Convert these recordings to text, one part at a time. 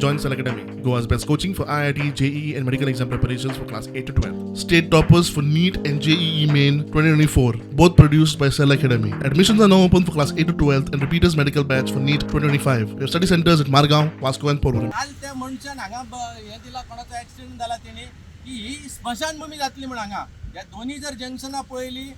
Join Cell Academy, Goa's best coaching for IIT, JEE, and medical exam preparations for class 8 to 12. State toppers for NEET and JEE Main 2024, both produced by Cell Academy. Admissions are now open for class 8 to 12 and repeaters medical batch for NEET 2025. We have study centers at Margao, Vasco, and Porvorim. काल त्या मनशान हांगा हे दिला कोणाचो accident जाला तेणी की ही स्मशानभूमी जातली म्हण हांगा ह्या दोन्ही जर जंक्शनां पळयली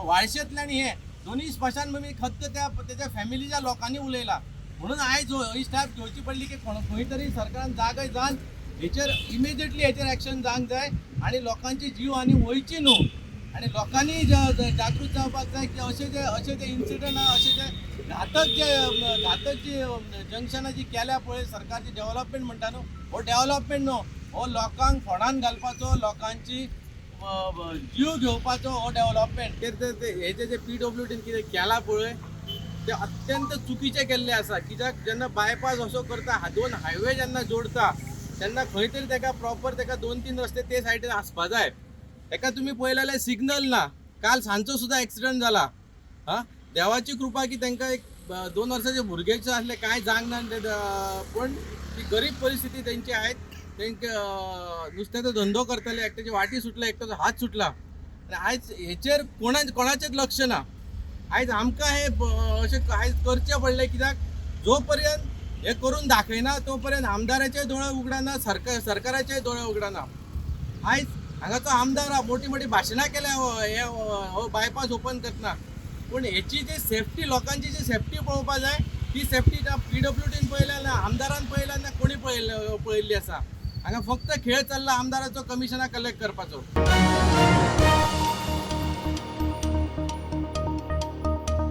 वाळशेंतल्यान हे दोन्ही स्मशानभूमी खत्त त्याच्या फॅमिलीच्या लोकांनी उलयला म्हणून आयज ही स्टॅप घेवची पडली की खंय तरी सरकारान जागय जावन हेचेर इमिजिएटली हेचेर एक्शन जावंक जाय आणि लोकांची जीव आनी वयची न्हू आणि लोकांनी जागृत जावपाक जाय की अशे जे इन्सिडंट अशे जे घातक जी जंक्शनां जी केल्या पळय सरकारची डेव्हलपमेंट म्हणटा न्हू हो डेव्हलपमेंट न्हू हो लोकांक फोंडान घालपाचो लोकांची जीव घेवपाचो हो डेव्हलपमेंट हेचे जे PWDन कितें केला पळय ते अत्यंत चुकीचे केल्ले आसा कित्याक जेन्ना बायपास असो करता दोन हायवे जेन्ना जोडता तेन्ना खंय तरी तेका प्रॉपर तेका 2-3 रस्ते ते सायडीन आसपा जाय तेका तुमी पळयलें जाल्यार सिग्नल ना काल सांजचो सुद्दां एक्सिडंट जाला देवाची कृपा की तांकां एक 2 वर्साचे भुरगेचे आसले कांय जावंक ना पण ती गरीब परिस्थिती तेंची आयज तांकां नुस्त्याचो धंदो करताले एकट्याची वाटी सुटला एकट्याचो हात सुटला आनी आयज हेचेर कोणाचेच लक्ष ना आयज आमकां हे अशें आयज करचें पडलें कित्याक जो पर्यंत हे करून दाखयना तो पर्यंत आमदाराचे दोळे उगडना सरकाराचे दोळे उगडना आयज हांगाचो आमदार मोठी भाशणां केल्या हो बायपास ओपन करतना पूण हेची जी सेफ्टी लोकांची जी सेफ्टी पळोवपा जाय ती सेफ्टी PWDन पळयल्या ना आमदारान पळयल्या ना कोणी पळयल्ली आसा हांगा फक्त खेळ चल्ला आमदाराचो कमिशनाक कलेक्ट करपाचो